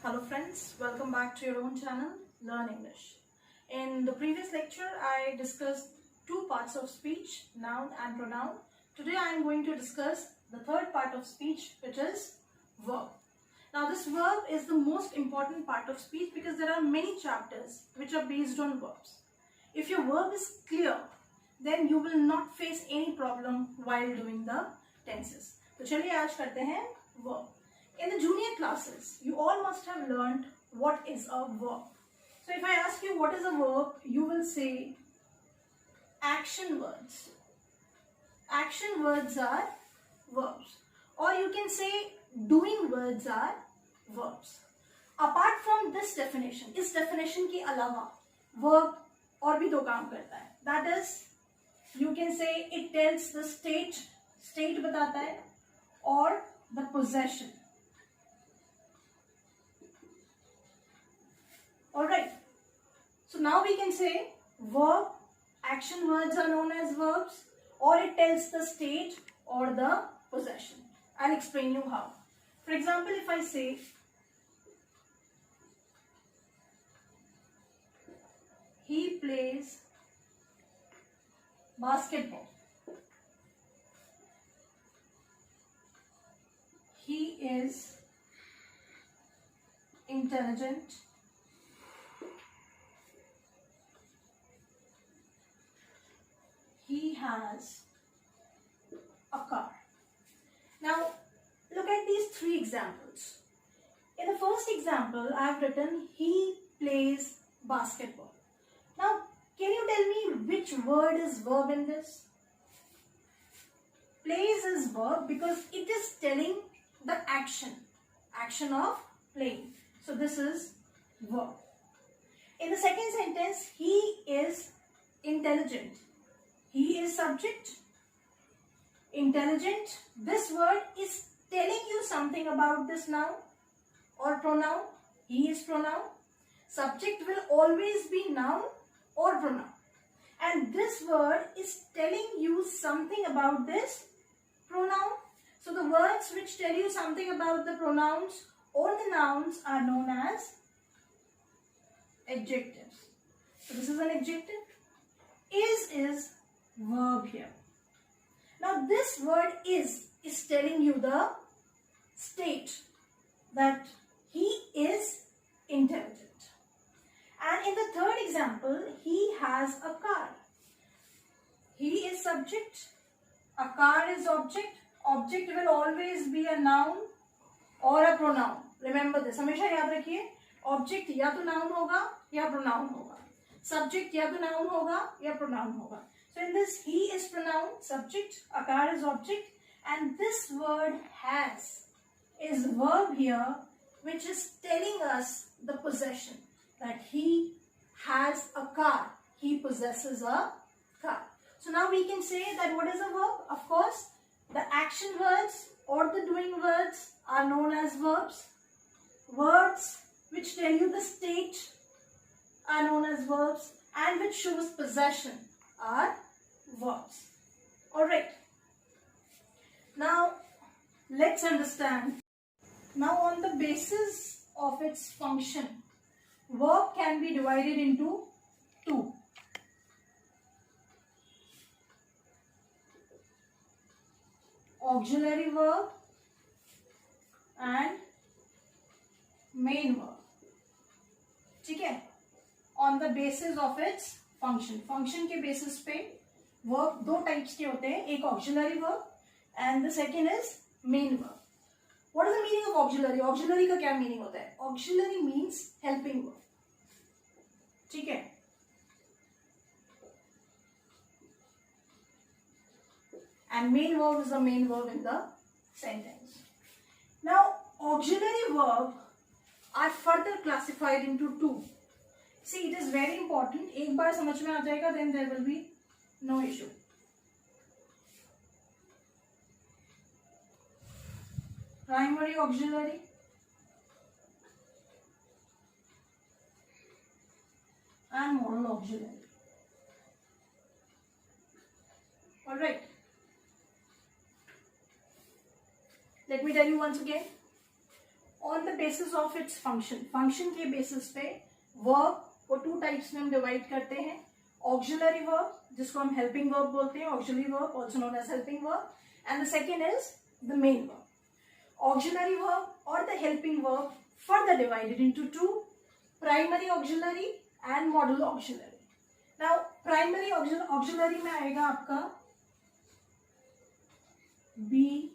Hello friends, welcome back to your own channel, Learn English. In the previous lecture, I discussed two parts of speech, noun and pronoun. Today I am going to discuss the third part of speech, which is verb. Now this verb is the most important part of speech because there are many chapters which are based on verbs. If your verb is clear, then you will not face any problem while doing the tenses. तो चलिए आज करते हैं verb. In the junior classes, you all must have learned what is a verb. So if I ask you what is a verb, you will say action words. Action words are verbs. Or you can say doing words are verbs. Apart from this definition, इस definition के अलावा verb और भी दो काम करता है. That is, you can say it tells the state बताता है, or the possession. Alright, so now we can say verb, action words are known as verbs, or it tells the state or the possession. I'll explain you how. For example, if I say he plays basketball, he is intelligent, he has a car. Now, look at these three examples. In the first example, I have written he plays basketball. Now, can you tell me which word is verb in this? Plays is verb because it is telling the action of playing. So, this is verb. In the second sentence, he is intelligent. He is subject. Intelligent, this word is telling you something about this noun or pronoun. He is pronoun. Subject will always be noun or pronoun. And this word is telling you something about this pronoun. So the words which tell you something about the pronouns or the nouns are known as adjectives. So this is an adjective. Is verb here. Now this word is telling you the state that he is intelligent. And in the third example, he has a car. He is subject, a car is object. Object will always be a noun or a pronoun. Remember this, हमेशा याद रखिए, object या तो noun होगा या pronoun होगा. Subject या तो noun होगा या pronoun होगा. So in this, he is pronoun, subject, a car is object, and this word has is verb here, which is telling us the possession, that he has a car, he possesses a car. So now we can say that what is a verb? Of course, the action words or the doing words are known as verbs. Words which tell you the state are known as verbs, and which shows possession are verbs. Alright. Now, let's understand. Now, on the basis of its function, verb can be divided into two. Auxiliary verb and main verb. ठीक है? On the basis of its function. Function के basis पे verb दो types के होते हैं. एक auxiliary verb and the second is main verb. What is the meaning of auxiliary? Auxiliary का क्या meaning होता है? Auxiliary means helping verb. ठीक है? And main verb is the main verb in the sentence. Now, auxiliary verb are further classified into two. See, it is very important. एक बार समझ में आ जाएगा, then there will be no issue. Primary auxiliary and modal auxiliary. Alright. Let me tell you once again. On the basis of its function, function के basis पे verb को two types में हम divide करते हैं. ऑक्सिलरी वर्ब, जिसको हम helping verb बोलते हैं, auxiliary verb also known as helping verb, and the second is the main verb. Auxiliary verb or the helping verb further divided into two: primary auxiliary and modal auxiliary. Now primary auxiliary में आएगा आपका be,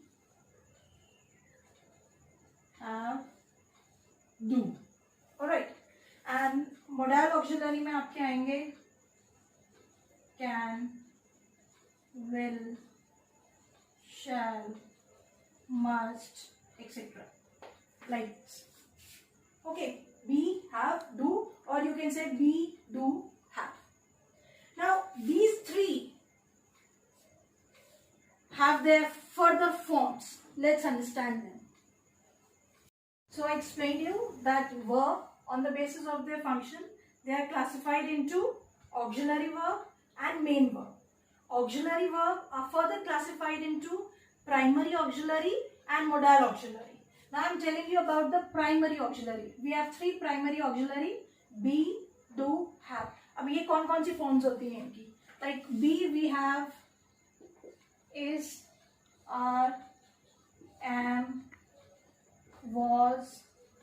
have, do. Alright. And modal auxiliary में आपके आएंगे can, will, shall, must, etc. like this. Okay, be, have, do, or you can say be, do, have. Now these three have their further forms. Let's understand them. So I explained you that verb, on the basis of their function, they are classified into auxiliary verb and main verb. Auxiliary verb are further classified into primary auxiliary and modal auxiliary. Now I am telling you about the primary auxiliary. We have three primary auxiliary: be, do, have. अब ये कौन कौन सी forms होती हैं इनकी? Like be we have is, are, am, was,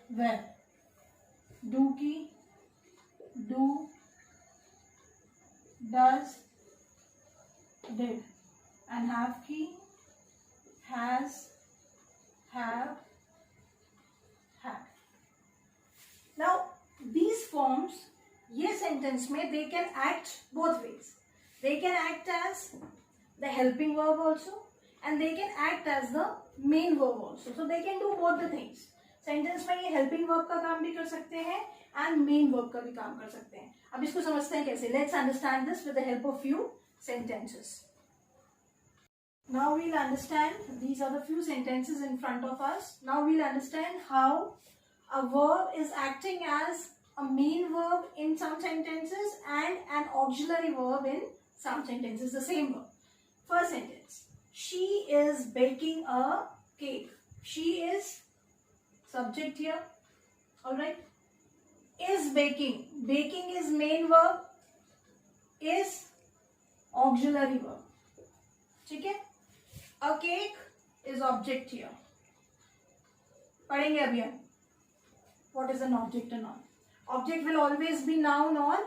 were. Do की do, does, did, and have की has, have, had. Now these forms, ये sentence में they can act both ways. They can act as the helping verb also and they can act as the main verb also. So they can do both the things. Sentence में ये helping verb का काम भी कर सकते हैं and main verb का भी काम कर सकते हैं. अब इसको समझते हैं कैसे. Let's understand this with the help of few sentences. Now we'll understand, these are the few sentences in front of us. Now we'll understand how a verb is acting as a main verb in some sentences and an auxiliary verb in some sentences, the same verb. First sentence, she is baking a cake. She is subject here, alright. Is baking, baking is main verb, is auxiliary verb. ठीक है. A cake is object here. पढ़ेंगे अभी हम. What is an object and noun? Object will always be noun or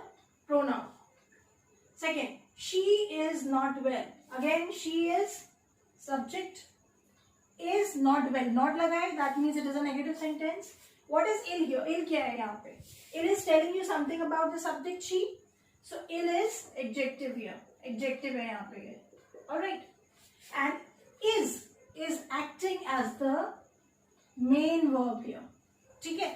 pronoun. Second, she is not well. Again, she is subject. Is not well. Not लगाए, that means it is a negative sentence. What is ill here? Ill क्या है यहाँ पे? Ill is telling you something about the subject she. So ill is adjective here. Adjective है यहाँ पे. Alright. And is acting as the main verb here. ठीक है.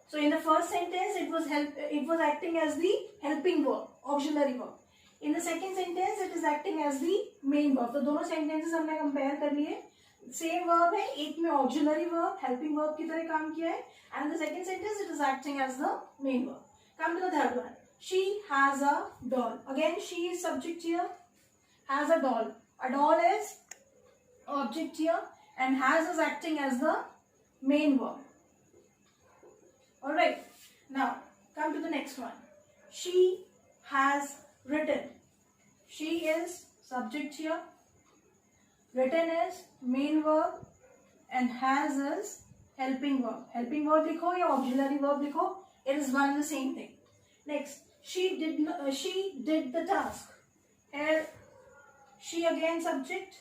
So in the first sentence it was acting as the helping verb, auxiliary verb. In the second sentence it is acting as the main verb. तो दोनों sentences हमने compare कर लिए. Same verb है, एक में auxiliary verb, helping verb की तरह काम किया है, and in the second sentence it is acting as the main verb. Come to the third one. She has a doll. Again she is subject here. Has a doll. A doll is object here and has is acting as the main verb. Alright. Now come to the next one. She has written. She is subject here. Written is main verb and has is helping verb. Helping verb लिखो या auxiliary verb लिखो. It is one and the same thing. Next, she did the task. Here she again subject.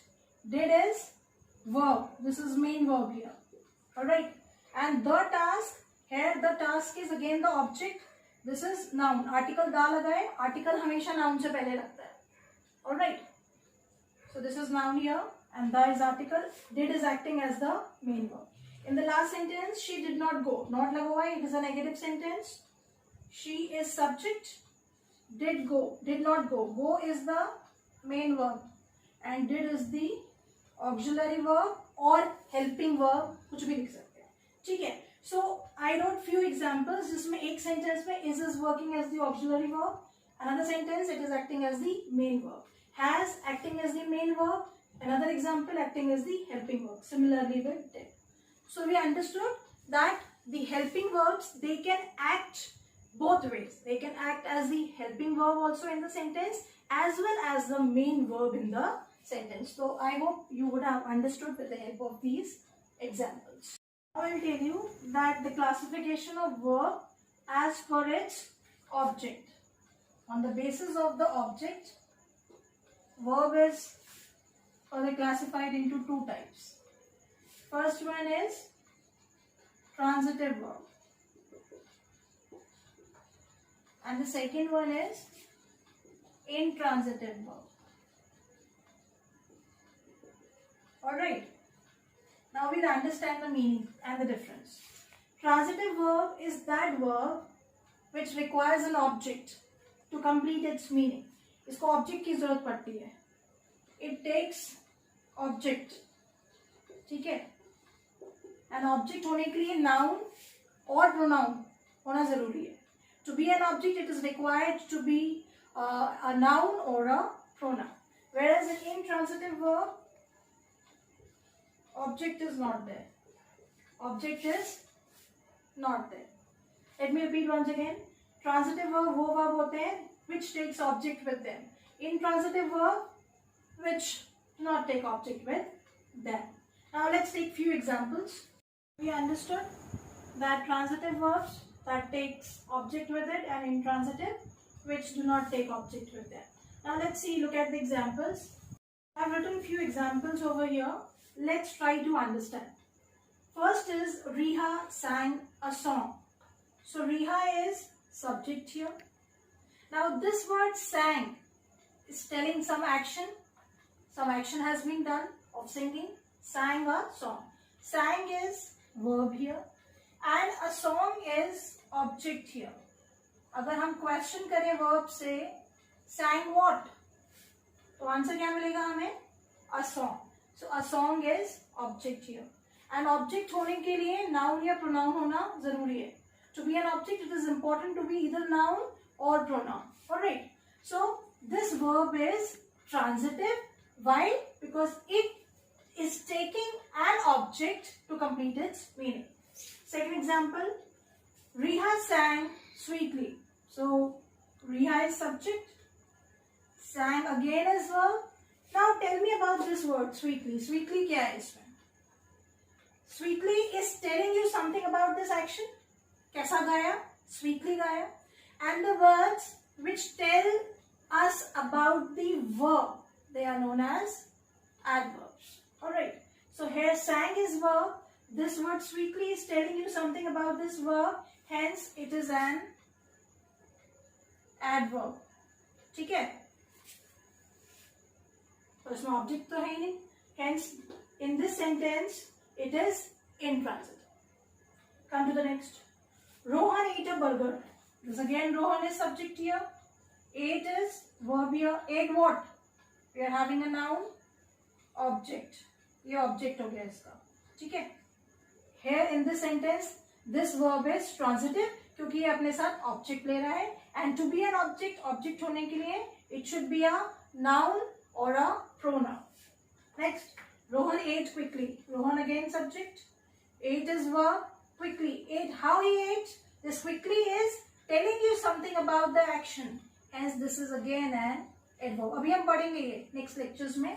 Did is verb. This is main verb here. Alright. And the task. Here the task is again the object. This is noun. Article दा लगाए. Article हमेशा noun से पहले लगता है. Alright. So this is noun here and the is article. Did is acting as the main verb. In the last sentence, she did not go. Not लगा हुआ है. It is a negative sentence. She is subject. Did go. Did not go. Go is the main verb and did is the auxiliary verb or helping verb. कुछ भी लिख सकते हैं. ठीक है. So I wrote few examples जिसमें एक sentence में is working as the auxiliary verb. Another sentence it is acting as the main verb. Has acting as the main verb. Another example acting as the helping verb. Similarly with did. So we understood that the helping verbs, they can act both ways. They can act as the helping verb also in the sentence as well as the main verb in the sentence. So I hope you would have understood with the help of these examples. I will tell you that the classification of verb as per its object. On the basis of the object, verb is further classified into two types. First one is transitive verb. And the second one is intransitive verb. Alright. Now we'll understand the meaning and the difference. Transitive verb is that verb which requires an object to complete its meaning. इसको object की जरूरत पड़ती है. It takes object. ठीक है? An object होने के लिए noun और pronoun होना जरूरी है. To be an object, it is required to be a noun or a pronoun. Whereas in intransitive verb, object is not there. Object is not there. Let me repeat once again. Transitive verb वो verb होते हैं which takes object with them. Intransitive verb which do not take object with them. Now let's take few examples. We understood that transitive verbs that takes object with it and intransitive which do not take object with them. Now let's see, look at the examples. I have written few examples over here. Let's try to understand. First is Riha sang a song. So Riha is subject here. Now this word sang is telling some action. Some action has been done of singing. Sang a song. Sang is verb here. And a song is object here. अगर हम question करें verb से sang what? तो answer क्या मिलेगा हमें? A song. So a song is object here. And object होने के लिए noun या pronoun होना जरूरी है. To be an object, it is important to be either noun or pronoun. Alright. So this verb is transitive. Why? Because it is taking an object to complete its meaning. Second example, Riha sang sweetly. So Riha is subject. Sang again as verb. Now tell me about this word sweetly. Sweetly क्या है इसमें? Sweetly is telling you something about this action. कैसा गाया? Sweetly गाया. And the words which tell us about the verb, they are known as adverbs. Alright. So here sang is verb. This word sweetly is telling you something about this verb. Hence it is an adverb. ठीक है? तो इसमें object तो है ही नहीं. Hence in this sentence it is intransitive. Come to the next. Rohan ate a burger. This again Rohan is subject here. Ate is verb here. Ate what? We are having a noun. Object. ये object हो गया इसका. ठीक है? Here in this sentence, this verb is transitive क्योंकि ये अपने साथ object ले रहा है. And to be an object, object होने के लिए it should be a noun or a pronoun. Next, Rohan ate quickly. Rohan again subject. Ate is verb. Quickly. Ate. How he ate? This quickly is telling you something about the action. Hence, this is again an adverb. अभी हम पढ़ेंगे ये next lectures में.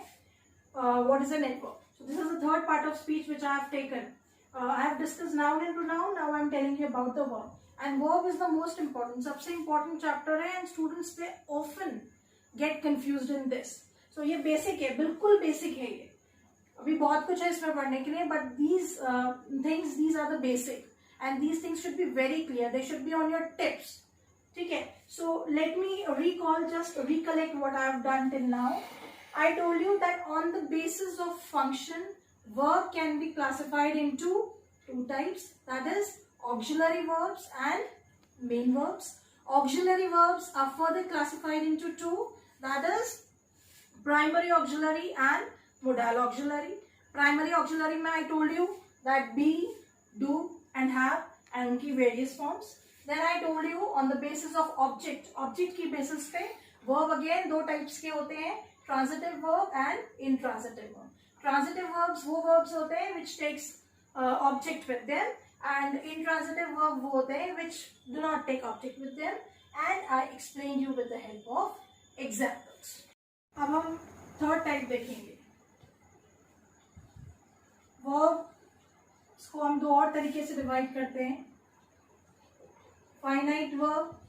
What is an adverb? So this is the third part of speech which I have taken. I have discussed noun and pronoun. Now I am telling you about the verb. And verb is the most important. सबसे important chapter है and students they often get confused in this. So ये basic है, बिल्कुल basic है ये. अभी बहुत कुछ है इसमें पढ़ने के लिए, but these things, these are the basic. And these things should be very clear. They should be on your tips. ठीक है? So let me recall, just recollect what I have done till now. I told you that on the basis of function, verb can be classified into two types. That is auxiliary verbs and main verbs. Auxiliary verbs are further classified into two. That is primary auxiliary and modal auxiliary. Primary auxiliary में I told you that be, do and have and उनकी various forms. Then I told you on the basis of object. Object की basis पे verb again दो types के होते हैं. Transitive verb and intransitive verb. Transitive verbs वो verbs होते हैं which takes object with them. and intransitive verb वो होते हैं which do not take object with them, and I explained you with the help of examples. अब हम third type देखेंगे. Verb इसको हम दो और तरीके से डिवाइड करते हैं. फाइनाइट वर्ब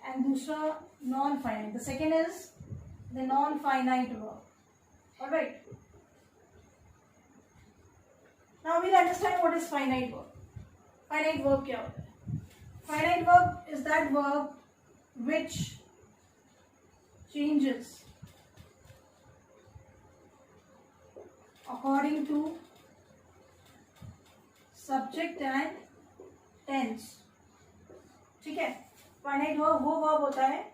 एंड दूसरा non finite. The second is the non finite verb. Alright, now we'll understand what is finite verb. Finite verb क्या होता है? Finite verb is that verb which changes according to subject and tense. ठीक है, finite verb वो verb होता है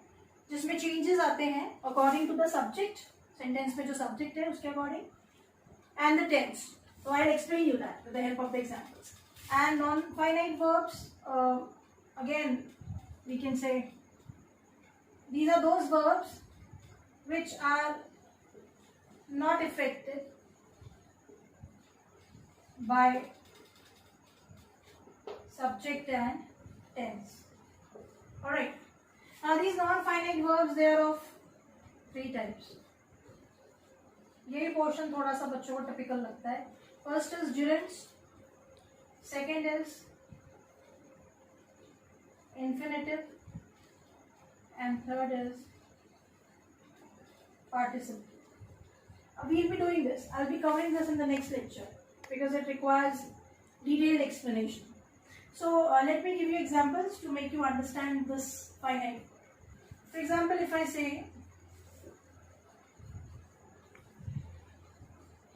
जिसमें changes आते हैं according to the subject, sentence में जो subject है उसके according, and the tense. So I'll explain you that with the help of the examples. And non-finite verbs, again we can say these are those verbs which are not affected by subject and tense. Alright. Now these non-finite verbs, they are of three types. ये portion थोड़ा सा बच्चों को typical लगता है. First is gerunds, second is infinitive, and third is participle. We'll be doing this. I'll be covering this in the next lecture because it requires detailed explanation. So let me give you examples to make you understand this finite. For example, if I say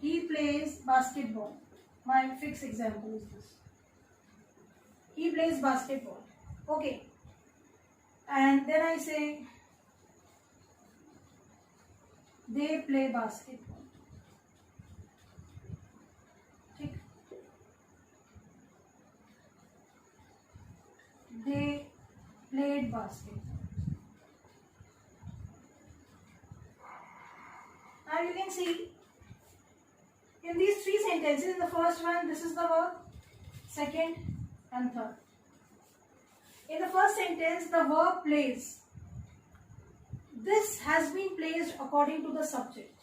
he plays basketball. My fixed example is this. He plays basketball. Okay. And then I say they play basketball. ठीक. They played basketball. Now you can see in these three sentences, in the first one, this is the verb, second and third. In the first sentence, the verb plays. This has been placed according to the subject.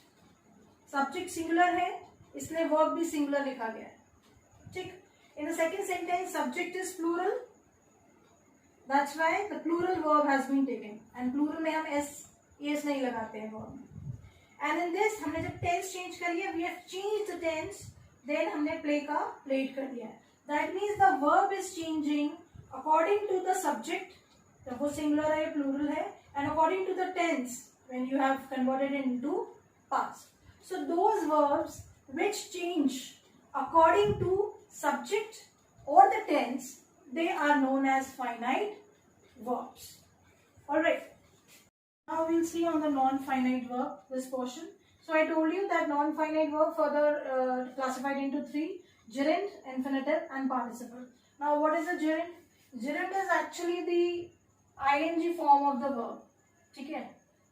Subject singular है, इसलिए verb भी singular लिखा गया है. ठीक. In the second sentence, subject is plural. That's why the plural verb has been taken. And plural में हम s नहीं लगाते हैं verb में. And in this हमने जब tense change करी है, we have changed the tense, then हमने play का played कर दिया है. That means the verb is changing according to the subject, तो वो singular है plural है, and according to the tense when you have converted it into past. So those verbs which change according to subject or the tense, they are known as finite verbs. Alright. Now we'll see on the non-finite verb, this portion. So I told you that non-finite verb further classified into three: gerund, infinitive, and participle. Now what is a gerund? Gerund is actually the ing form of the verb. ठीक है?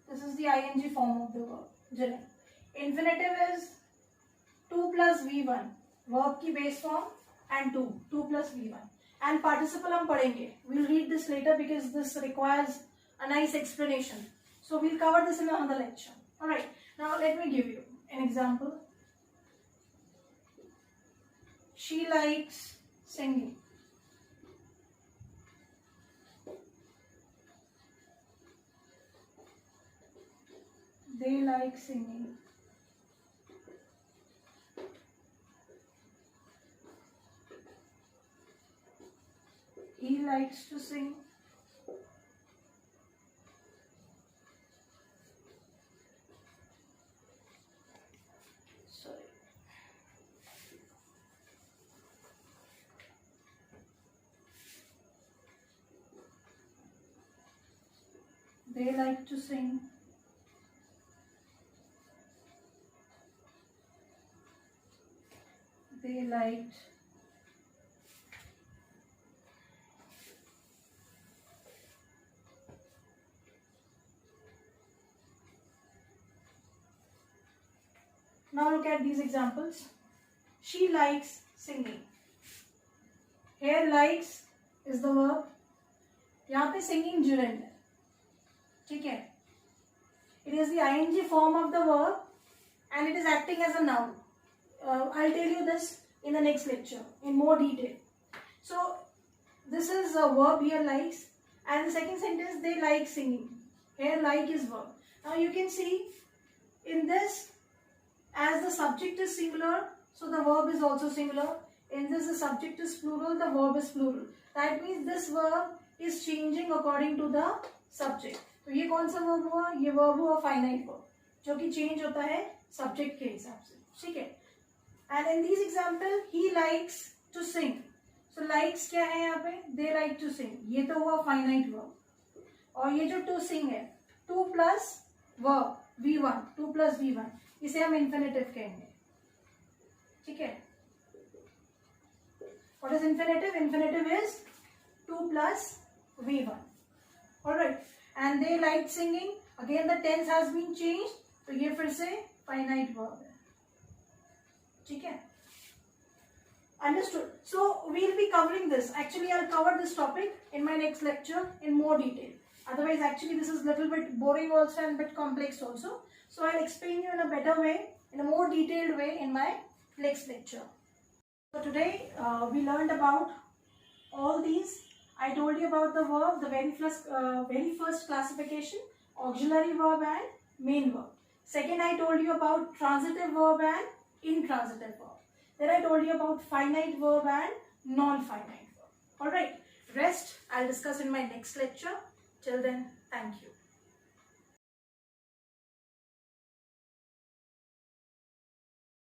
This is the ing form of the verb, gerund. Infinitive is 2 plus v1, verb की base form, and 2 plus v1. And participle हम पढ़ेंगे. We'll read this later because this requires a nice explanation. So we'll cover this in another lecture. Alright, now let me give you an example. She likes singing. They like singing. He likes to sing. They like to sing. They liked. Now look at these examples. She likes singing. Here likes is the verb. यहाँ पे singing gerund है, ठीक है. It is the ing form of the verb and it is acting as a noun. I'll tell you this in the next lecture in more detail. So this is a verb here, likes, and the second sentence, they like singing. Here like is verb. Now you can see in this, as the subject is singular, so the verb is also singular. In this, the subject is plural, the verb is plural. That means this verb is changing according to the subject. तो ये कौन सा verb हुआ? ये verb हुआ finite verb, जो कि change होता है सब्जेक्ट के हिसाब से, ठीक है. And in this example, he likes to sing. So likes क्या है यहाँ पे? They like to sing. ये तो हुआ फाइनाइट वर्ब. और ये जो टू सिंग है, two plus verb V1, 2 plus V1, इसे हम इन्फिनेटिव कहेंगे, ठीक है. What is infinitive? Infinitive is 2 plus V1. Alright. And they liked singing. Again the tense has been changed. तो ये फिर से finite verb है, ठीक है. Understood? So we'll be covering this. Actually, I'll cover this topic in my next lecture in more detail. Otherwise, actually, this is a little bit boring also and a bit complex also. So I'll explain you in a better way, in a more detailed way in my next lecture. So today we learned about all these. I told you about the verb, the very first classification, auxiliary verb and main verb. Second, I told you about transitive verb and intransitive verb. Then I told you about finite verb and non-finite verb. Alright, rest I'll discuss in my next lecture. Till then, thank you.